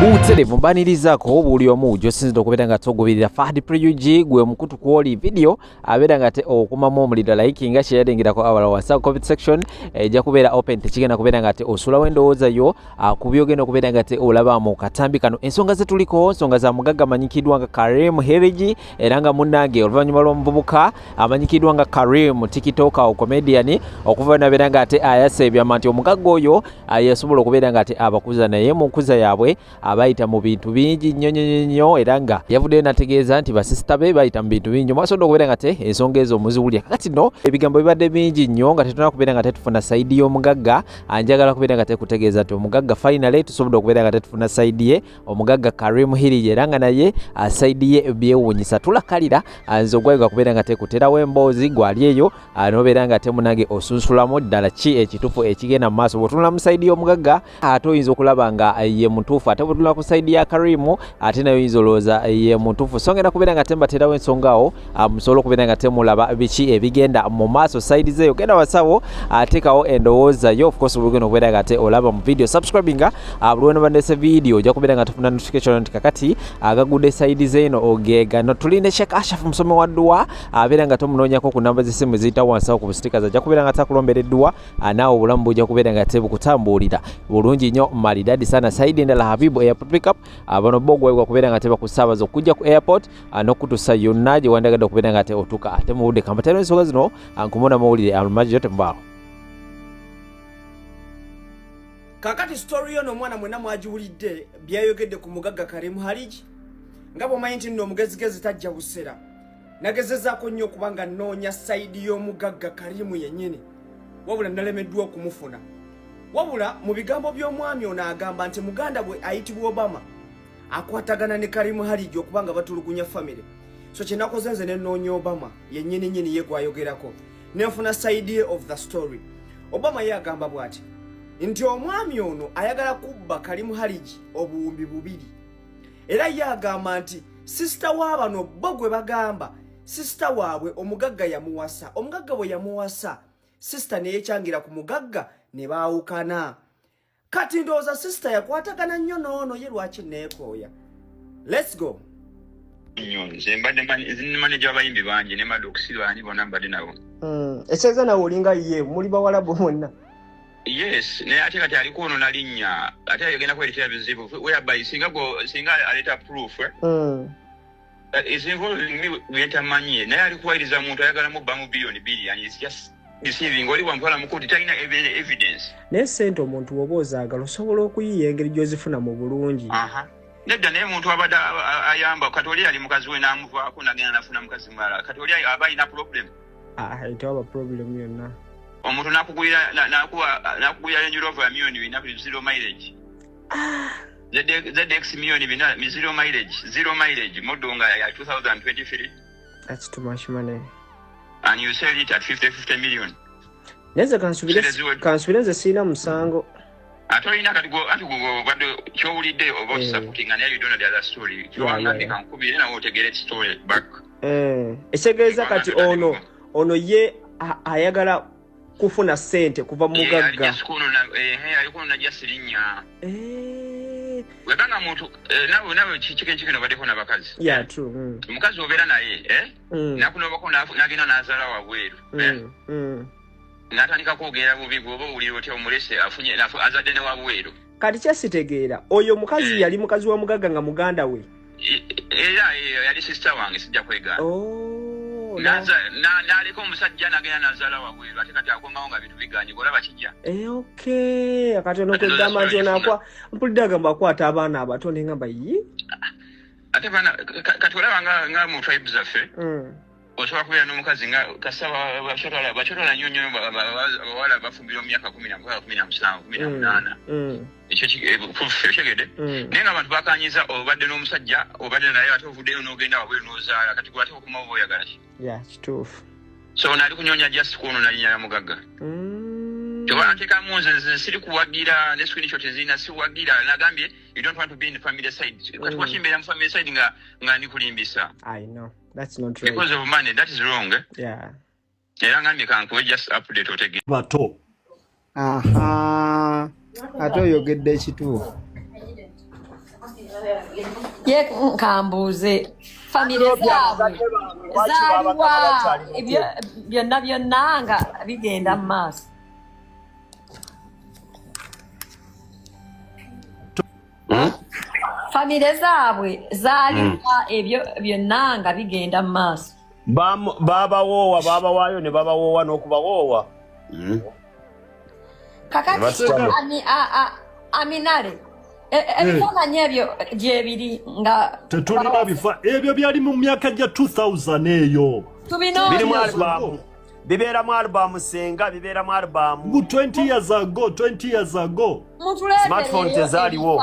Buterevu mbanirizaako buli omu gy'osinzidde okubeera nga togoberera Fahad Priyugi gwe mukutu kw'oli video abeera nga te okumamu omuliro likinga kyeyalengerako awala wasa comment section ejja kubeera open tekigenda kubeera nga te osulawo endowooza yo ku byogenda okubeera nga te olaba mu katambi kano. Ensonga ze tuliko nsonga za mugagga amanyikiddwa nga Karim Hirji era nga munnange oluvannyuma lw'omuvubuka amanyikiddwa nga Karim tikitoka comedian okuva nabeera nga te ayasa ebyama nti omugagga oyo yasobola okubeera nga te abakuza naye mu nkuza yaabwe abayita mu bintu bingi nnyo era nga yavuddeyo nategeeza nti basisita be bayita mu bintu bingi mwasobola okubeera nga te ensonga ezo muziwulya kakati no ebigambo bibadde bingi nnyo nga tetuna kubeera nga tetufuna sayidi y'omugagga anjagala kubeera nga tekutegeeza nti omugagga finally tusobodde okubeera nga tetufuna sayidi ye omugagga Karim Hirji era nga naye sayidi ye byewuunyisa tulakalira nze ogwayigwa kubeera nga tekuterawo emboozi gwali eyo nobeera nga temunage osunsulamu ddala ki ekitufu ekigenda mu maaso bw'otunula mu sayidi y'omugagga ate oyinza okulaba nga ye mutuufu ate bw'otunula ku sayidi ya Karim ate nayo oyinza olowooza ye mutuufu so ngenda kubeera nga tembaterawo ensonga awo musobola okubeera nga temulaba biki ebigenda mu maaso sayidi zeyo genda wasawo ateekawo endowooza yo of course bwegenda okubeera nga te olaba mu video subscribinga buli wena bandese video ojja kubeera nga tufuna notification nti kakati agagudde sayidi zeeno ogega no tulinde Sheikh Ashraf musomi wa dduwa abeera nga tomunoonyako ku namba z'essimu eziyita wansawo ku busitikazi ajja kubeera nga takulombera edduwa naawe obulamu bujja kubeera nga tebukutambulira bulungi nnyo maridadi sana sayidi endala Habibu airport pickup bano bo gwegwa kubeera nga tebakusaabaza okujja ku airport n'okutuusa yonna gye wandagadde okubeera nga te otuuka ate mu budde kambatero ensonga zino nkumona mawulire amagiro temubaawo. Kakati story yono mwana mwena mwagiwulidde byayogedde ku mugagga Karim Hirji nga bw'omanyi nti nno omugezigezi tajja busera nagezezaako nnyo okubanga nnoonya sayidi y'omugagga Karim yennyini wabula nalemeddwa okumufuna wabula mu bigambo by'omwami ono agamba nti muganda bwe ayitibwa Obama akwatagana ne Karim Hirji okubanga batulugunya family so kye nakoze nze ne nnoonya Obama yennyini ye gwayogerako nenfuna sayidi of the story. Obama ye agamba bw'ati nti omwami ono ayagala kubba Karim Hirji obuwumbi bubiri era ye agamba nti sisita waabano bo gwe bagamba sisita waabwe omugagga yamuwasa omugagga bwe yamuwasa sisita neyekyangira ku mugagga ne baawukana kati ndowooza sisita yakwatagana nnyo noono ye lwaki neekooya. Let's go. Nze mbadde manager w'abayimbi bangi ne Maddox baani bonna mbadde nabo. Ekyeza nawe olinga ye muli bawalabu bonna. Yes, naye ate kati aliko ono nalinnya ate ayogenda kwerekera bizibu whereby singa aleta proof is involving me byentamanyie naye alikuwayiriza muntu ayagala mubbamu biliyoni biliyani is just deceiving oli wamutwala mukuti talina evidence naye sente omuntu woba ozaagala osobola okuyiiya engeri gy'ozifuna mu bulungi. Nedda naye muntu abadde ayamba kati oli ali mukazi we n'amuvaako nagenda nafuna mukazi mulala kati oli aba alina problem tewaba problem yonna omuntu nakugulira Range Rover million bina zero mileage ZX million bina zero mileage model nga ya 2023. That's too much money and you sell it at 50 million. Neze kansubira sina musango atolina kati go bado kyowulidde about supporting and you don't know the other story kyowanga kankubire nawo otegere story back ekitegeza kati ono ye ayagala kufuna sente kuva mugagga alikuwa na jasirinya webanga muntu nawe kikino badeko na bakazi true mukazi obeera naye nakuno bako nagenda nazala wabweru natandika kwogera bubi bwoba owulira otya omulese afunye azadde ne wabweru kati kyasitegeera oyo mukazi yali mukazi wa mugagga nga muganda we era yali sister wange sijja kwegana naliko omusajja nagenda nazala wabweru ate kati akongawo nga bintu biganye olaba kijja akati ono kwegamba nti onakwa mpulidde agamba akwata abaana abato nengamba yi ate bana kati olaba nga mu tribe zaffe osobola kubeera n'omukazi nga kasaba bakyotala nnyo nnyo abawala bafumbira mu myaka 17 ekyo kyegedde naye nga abantu bakanyiza obadde n'omusajja obadde naye ate ovuddeyo n'ogenda wabweru n'ozaala kati gwate okumawo oba oyagala ki kituufu so naali kunyonya just kuono nalinnya ya mugagga toba nteekamu nze siri kuwagira ne screenshot ezirina siwagira nagambye you don't want to be in the family side kati wakimbeera mu family side nga ndikulimbisa. I know that's not right because of money that is wrong era ngambye kankuwe just update otege bato ate oyogedde ekituufu ye nkambuuze famire zaabwe zaaliwa byonna nga bigenda mu maaso. Famire zaabwe zaaliwa ebyo byonna nga bigenda mu maaso. Babawaayo ne babawoowa n'okubawoowa. Kakati Aminale ebifaananyi ebyo gyebiri nga tetulina bifa ebyo byali mu myaka gya 2000 eyo. Birimu albamu. Bibeeramu albamu senga, bibeeramu albamu. 20 years ago. Smartphone tezaaliwo.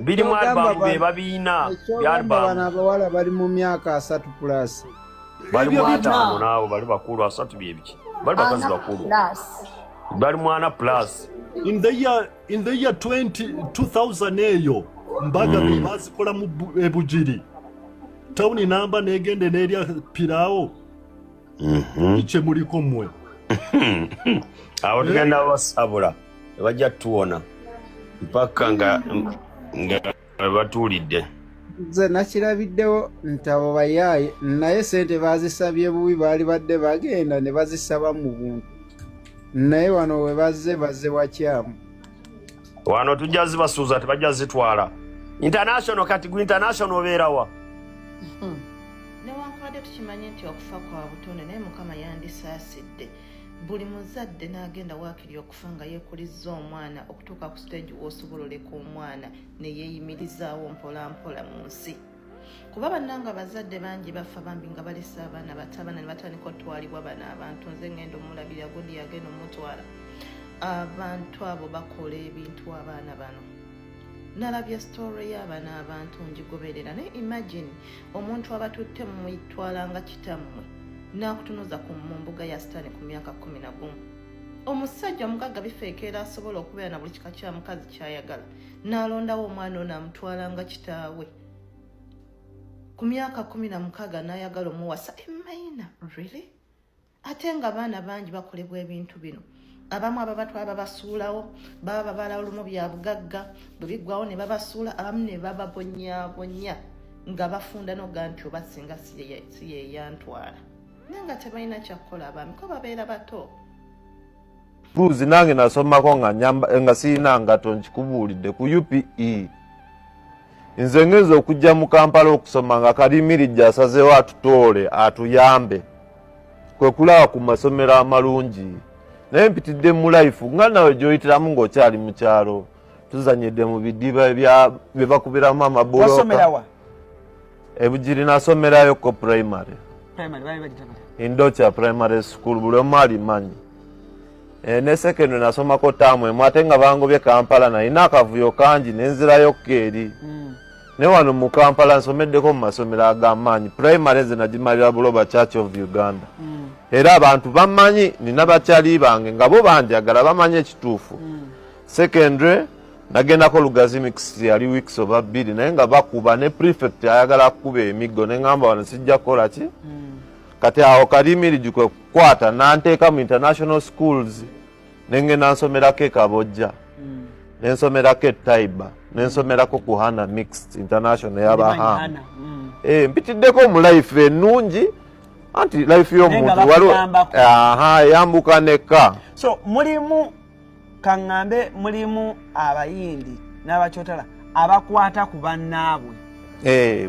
Birimu albamu be babiina byalbamu. Bana abawala bali mu myaka 3+. Bali mu 5 nabo bali bakulu 3 byebiki. Bali bakazi bakulu. Bali mwana plus. In the year 2000 eyo mbaga bazikola mu ebujiri. Town namba negende nerya pirao. Iche muliko mwe. Awo tugenda basabula. Bajja tuona. Mpaka nga batulidde. Nze nakirabiddewo ntabo bayaye naye sente bazisabye bubi bali badde bagenda ne bazisaba mu buntu. Naye wano we bazze wakyamu. Wano tujja zibasuuza tebajja zitwala. International kati gu international obeerawa. Newankubadde tukimanye nti okufa kwa butonde naye Mukama yandisaasidde. Buli muzadde n'agenda waakiri okufa nga yeekulizza omwana okutuuka ku stage w'osobola oleka omwana ne yeeyimirizaawo mpola mpola mu nsi. Kuba bannanga bazadde bangi bafa bambi nga balesa abaana bato abaana ne batandika otwalibwa bano abantu nze ngenda omulabira godi yagenda omutwala. Abantu abo bakola ebintu abaana bano. Nalabya story y'abaana abantu ngigoberera naye imagine omuntu abatutte mu mitwala nga kitammwe n'akutunuza ku mbuga ya sitaani ku myaka 11. Omusajja omugagga bifeekera asobola okubeera na buli kika kya mukazi ky'ayagala n'alondawo omwana ono amutwala nga kitaawe. Ku myaka 16 n'ayagala omuwasa emaina really? Ate nga abaana bangi bakolebwa ebintu bino. Abamu ababatwala babasuulawo baba babala olumu bya bugagga bwe biggwawo ne babasuula abamu ne bababonyabonya nga bafunda n'oga nti oba singa si ye yantwala naye nga tebalina kyakukola abaami ko babeera bato. Buzi nange nasomako nga sirina ngato nkikubuulidde ku UPE. Nze ngenza okujja mu Kampala okusoma nga Karim Hirji asazeewo atutoole atuyambe. Kwe kulaba ku masomero amalungi. Naye mpitidde mu life nga nawe gy'oyitiramu ng'okyali mu kyalo. Tuzanyidde mu bidiba bye bakubiramu amaboloka. Wasomerawa? Ebujiri nasomerayo ko primary. Primary bali bagitaba. Indocha primary school buli omu alimanyi. Ne secondary nasomako taamu emu ate nga bangobye Kampala nalina akavuyo kangi nenzirayo eri. Ne wano mu Kampala nsomeddeko mu masomero ag'amaanyi. Primary ze nagimalira Buloba Church of Uganda. Era abantu bamanyi nina bakyali bange nga bo banjagala bamanyi ekituufu. Secondary nagendako Lugazi mix yali weeks oba 2 naye nga bakuba ne prefect ayagala kukuba emiggo ne ngamba wano sijja kukola ki. Kati awo Karim Hirji kwe kukwata nanteeka mu international schools nengenda nsomerako e Kabojja nensomerako e Taiba nensomerako ku Hana Mixed International y'Abahama. Mpitiddeko mu life ennungi anti life y'omuntu waliwo yambuka nekka. So mulimu kaŋŋambe mulimu abayindi n'abakyotala abakwata ku bannaabwe.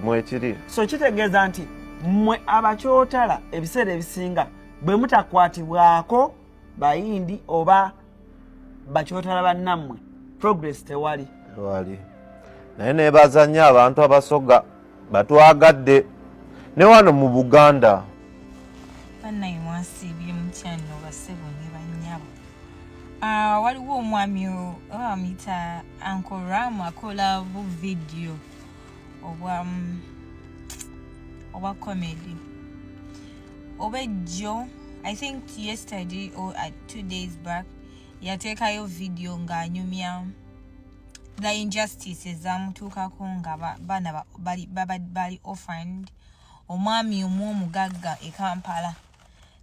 Mwekiri. So kitegeeza nti mmwe abakyotala ebiseera ebisinga bwe mutakwatibwako bayindi oba bakyotala bannammwe progress tewali. Naye nebaza nnyo abantu abasoga batwagadde ne wano mu Buganda. Bannaye mwasiibye mukyano basebo ne bannyabo. Waliwo omwami amuyita Uncle Ram akola bu video oba comedy. Obejjo, I think yesterday or 2 days back, yateekayo video ng'anyumya the injustices ezamutuukako nga baana bali orphaned. Omwami omugagga e Kampala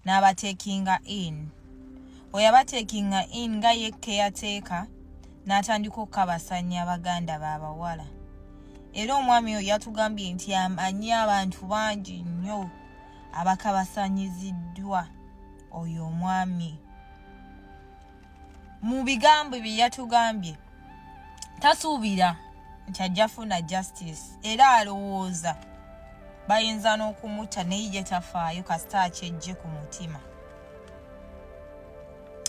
n'abatekinga in. Oyabatekinga in nga ye caretaker n'atandika okukabasanya abaganda baabawala. era omwami oyo yatugambye nti amanyi abantu bangi nnyo abakabasanyiziddwa oyo omwami. Mu bigambo bye yatugambye tasuubira nti ajja funa justice era alowooza bayinza n'okumutta naye ye tafaayo kasita akyejje ku mutima.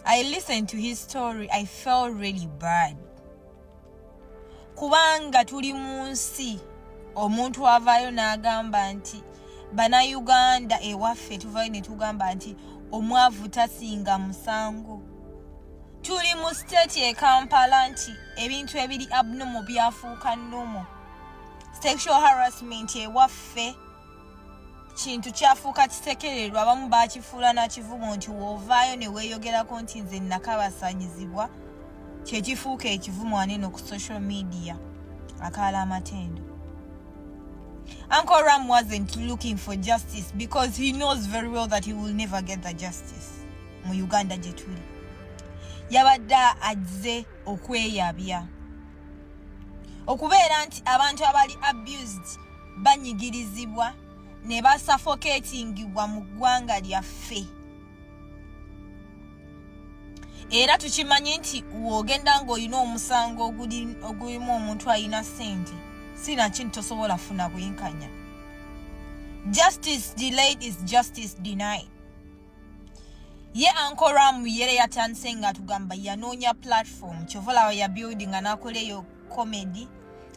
I listened to his story. I felt really bad. Kubanga tuli mu nsi omuntu avaayo n'agamba nti bannayuganda ewaffe tuvaayo ne tugamba nti omwavu tasinga musango. Tuli mu state e Kampala nti ebintu ebiri abnormal byafuuka normal. Sexual harassment ewaffe kintu kyafuuka kitekererwa, abamu baakifuula n'kivumo nti w'ovaayo ne weeyogerako nti nze nakabasanyizibwa kyekifuuka ekivumo aneno ku social media akaala amatendo. Uncle Ram wasn't looking for justice because he knows very well that he will never get the justice mu Uganda gye tuli. Yabadde azze okweyabya okubeera nti abantu abali abused banyigirizibwa ne basuffocatingibwa mu ggwanga lyaffe. Era tukimanyi nti w'ogenda ng'olina omusango ogulimu omuntu alina ssente sina kintu tosobola funa bwenkanya. Justice delayed is justice denied. Ye Uncle Ram yere yatandise nga tugamba yanoonya platform kyovola ya building anakoleyo comedy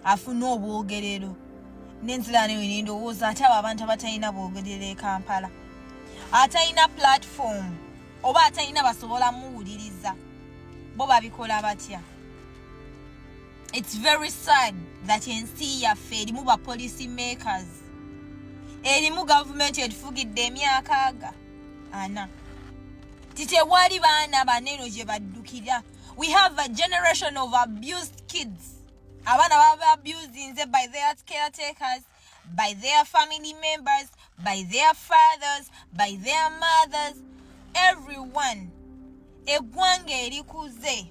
afuna obwogerero n'enzira nayo nendowooza ate abo abantu abatalina bwogerero e Kampala atalina platform oba atalina basobola muwuliriza bo babikola batya. It's very sad that ensi yaffe erimu ba policy makers, erimu government etufugidde emyaka ana titewali baana baneno gye baddukira. We have a generation of abused kids. Abana baba abused by their caretakers, by their family members, by their fathers, by their mothers, everyone. Eggwanga erikuze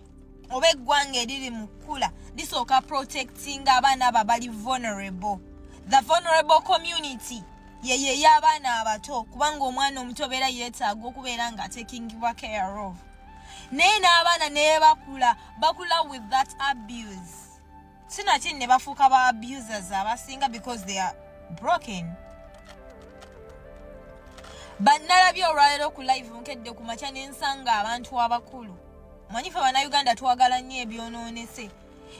oba eggwanga eriri mu kkula lisooka protecting abaana abo bali vulnerable. The vulnerable community yeye y'abaana abato kubanga omwana omuto beera yeetaaga okubeera nga takingibwa care of. Naye n'abaana ne bakula with that abuse. Sinakini ne bafuuka ba abusers abasinga because they are broken. Bannalabye olwaleero ku live nkedde ku makya n'ensanga abantu abakulu. Manyi ffe bannayuganda twagala nnyo ebyonoonese.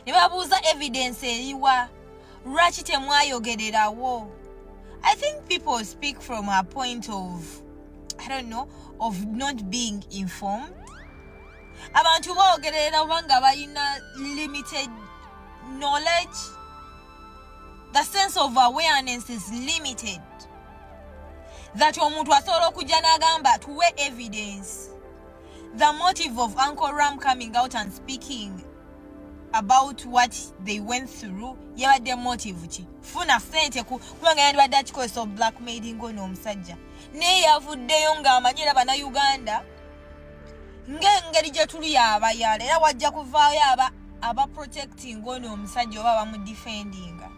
Ne babuuza evidence eriwa. Lwaki temwayogererawo? I think people speak from a point of, I don't know, of not being informed. Abantu boogerera kubanga balina limited knowledge. The sense of awareness is limited. That omuntu asobola okujja n'agamba tuwe evidence. The motive of Uncle Ram coming out and speaking about what they went through, yabadde motive ki funa sente kubanga yandibadde akikozesa blackmailing ono omusajja naye yavuddeyo ng'amanyira bannayuganda ng'engeri gye tuli abayala era wajja kuvaayo aba protecting ono omusajja oba bamudefendinga.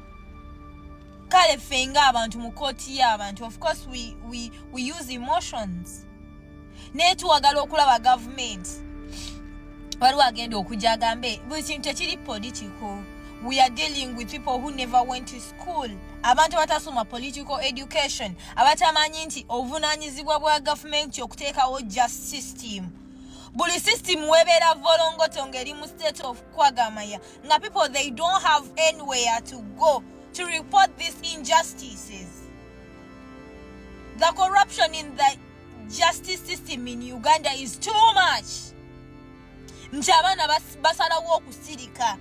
Kale ffe ng'abantu mu kooti y'abantu, of course we use emotions. Naye tuwagala okulaba government waliwo agenda okujja agambe buli kintu tekiri political. We are dealing with people who never went to school. Abantu batasoma political education. Abatamanyi nti obuvunaanyizibwa bwa government okuteekawo just system. Buli system webeera volongoto ng'eri mu state of kwagamaya. Nga people they don't have anywhere to go to report these injustices. The corruption in the justice system in Uganda is too much. Nti abaana basalawo okusirika.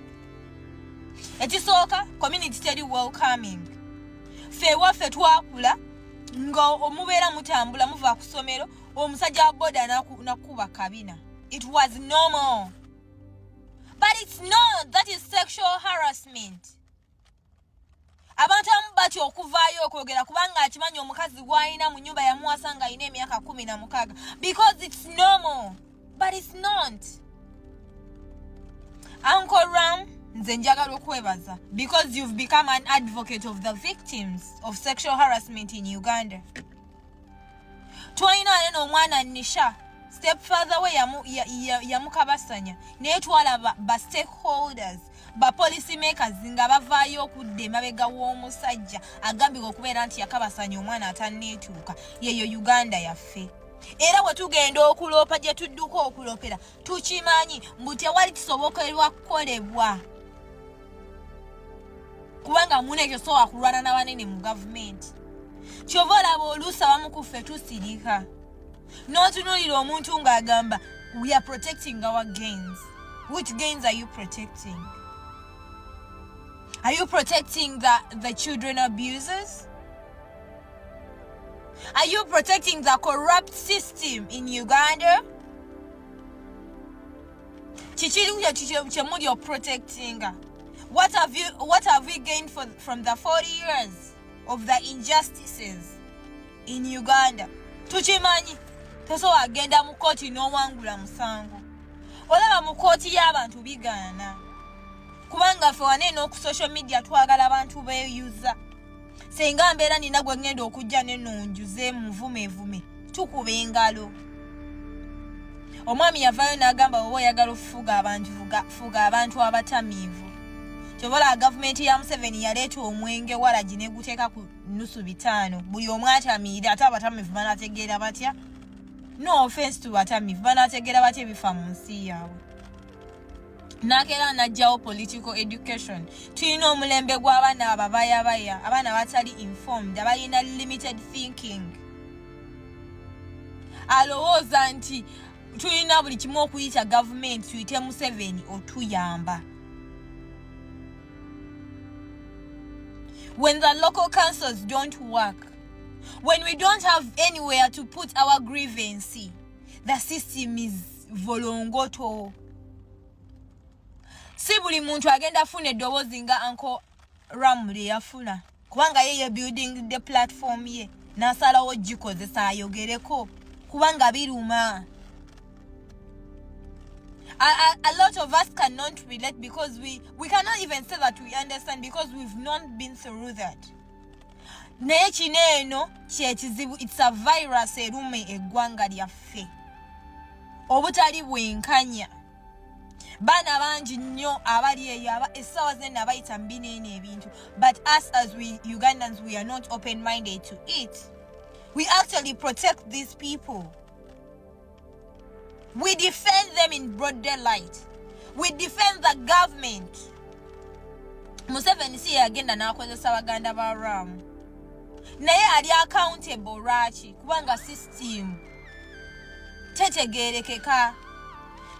Ekisooka community teri welcoming. Ffe waffe twakula nga omubeera mutambula muva ku ssomero omusajja wa boda nakuba kabina. It was normal. But it's not. That is sexual harassment. Abantu abamu batya okuvaayo okwogera kubanga akimanyi omukazi gw'alina mu nnyumba yamuwasa nga alina emyaka 16 because it's normal. But it's not. Uncle Ram nze njagala okwebaza because you've become an advocate of the victims of sexual harassment in Uganda. Twaina neno omwana Nisha stepfather we yamukabasanya naye twala ba stakeholders ba policy makers nga bavaayo okudde mabega w'omusajja agambibwa okubeera nti yakabasanya omwana atanneetuuka yeyo Uganda yaffe. Era bwe tugenda okulopa gye tudduka okulopera tukimanyi mbu tewali kisobokerwa kukolebwa kubanga munekyo sobola kulwana n'abanene mu gavumenti. Kyova olaba oluusi abamu ku ffe tusirika n'otunuulira omuntu ng'agamba we are protecting our gains. Which gains are you protecting? Are you protecting the children abusers? Are you protecting the corrupt system in Uganda? You're protecting. What have we gained from the 40 years of the injustices in Uganda? Tuchimanyi toso agenda mu koti n'owangula musango. Olaba mu koti y'abantu bigaana. Kubanga ffe wanene ku social media twagala abantu beeyuza. Senga mbeera nina gwe ngenda okujja nenonjuze muvumevume tukuba engalo. Omwami yavaayo n'agamba oba oyagala fuga abantu abatamiivu. Kyobola gavumenti ya Museveni yaleeta omwenge walagi neguteeka ku nusu 5. Buli omu atamiire ate abatamiivu banategeera batya? No offense to batamiivu banategeera batya ebifa mu nsi yaabwe. Nakera najjawo political education. Tulina omulembe gw'abaana ababayabaya, abaana batali informed, abalina limited thinking. Alowooza nti tulina buli kimu okuyita government tuyite Museveni otuyamba. When the local councils don't work, when we don't have anywhere to put our grievance, the system is volongoto. Si buli muntu agenda afuna eddoboozi nga Uncle Ramley yafuna kubanga yeye building the platform ye n'asalawo gikozesa ayogereko kubanga biruma. A lot of us cannot relate because we cannot even say that we understand because we've not been through that. Naye kino eno kyekizibu, it's a virus erume eggwanga lyaffe obutali bwenkanya. Bana bangi nnyo abali eyo essaawa zenna bayita mbineene ebintu, but us as we Ugandans, we are not open-minded to it. We actually protect these people. We defend them in broad daylight. We defend the government. Museveni si yagenda n'akozesa Baganda ba Ram. Naye ali accountable lwaki? Kubanga system tetegeerekeka.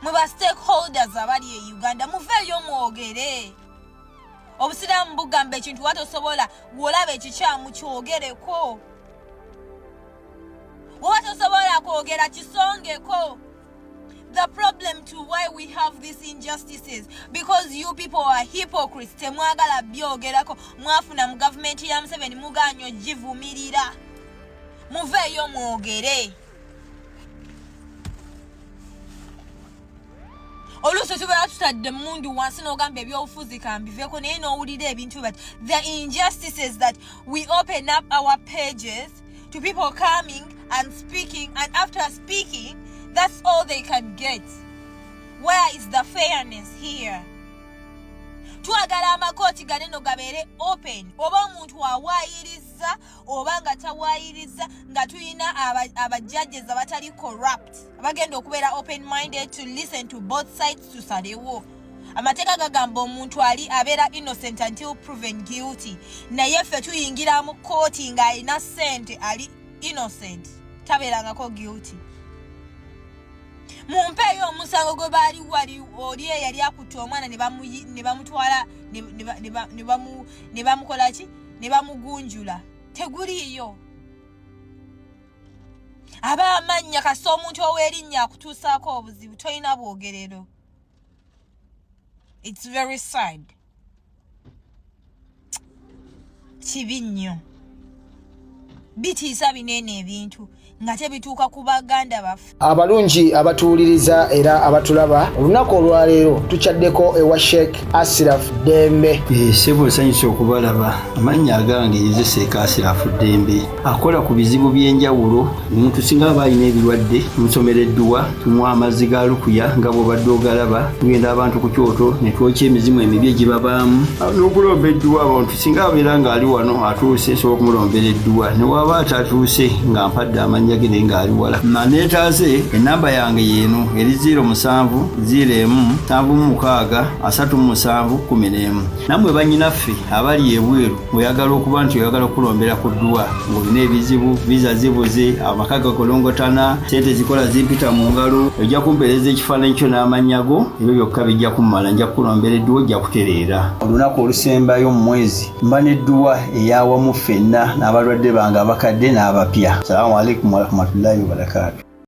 Mwe stakeholders abali e Uganda muveeyo mwogere. Obusiraamu bugamba ekintu watosobola bw'olaba ekikyamu kyogereko. Watosobola kwogera kisongeko. The problem to why we have these injustices because you people are hypocrites. Temwagala byogerako mwafuna mu government ya Museveni muganyo givumirira. Muveeyo mwogere. Oluusi tubeera tutadde mundu wansi n'ogamba ebyobufuzi kambiveeko naye n'owulira ebintu but the injustices that we open up our pages to people coming and speaking, and after speaking that's all they can get. Where is the fairness here? Twagala amakooti ganeno gabeere open. Oba omuntu awaayiriza oba nga tawaayiriza nga tulina abajudges abatali corrupt abagenda okubeera open-minded to listen to both sides tusalewo. Amateeka gagamba omuntu ali abeera innocent until proven guilty. Naye ffe tuyingira mu kooti ng'alina ssente ali innocent tabeerangako guilty. Mumpeeyo omusango gwe baali wali oli eyali akutte omwana ne bamutwala ne bamukola ki ne bamugunjula teguliiyo. Aba amannya kasa omuntu ow'erinnya akutuusaako obuzibu tolina bwogerero. It's very sad. Kibi nnyo. bitiisa binene ebintu nga tebituuka ku baganda baffe. Abalungi abatuwuliriza era abatulaba olunaku olwaleero tukyaddeko ewa Sheikh Ashraf Dembe. Sebo nsanyusa okubalaba. Amannya agange nze Sheikh Ashraf Dembe akola ku bizibu by'enjawulo. Omuntu singa aba alina ebirwadde musomereddwa tumuwa amazzi ga lukuya nga bw'obadde ogalaba tugenda abantu ku kyoto ne twokya emizimu emibi egibabaamu n'okulomba edduwa. Abantu singa abeera ng'ali wano atuuse sobola okumulombera edduwa ne waba atatuuse nga mpadde amannya ge ng'ali wala. Neetaase ennamba yange yeeno eri 07 01 76 37 11. Nammwe bannyinaffe abali ebweru oyagala okuba nti oyagala okulombera ku dduwa ng'olina ebizibu viza zibuze amaka gakolongotana sente zikola zimpita mu ngalo ojja kumpeereza ekifaananyi kyo n'amannya go ebyo byokka bijja kummala nja kukulombera edduwa ojja kutereera. Olunaku olusembayo mu mwezi mba n'edduwa ey'awamu ffenna n'abalwadde bange abakadde n'abapya. Salaamu alaikum warahmatullahi wabarakatuh.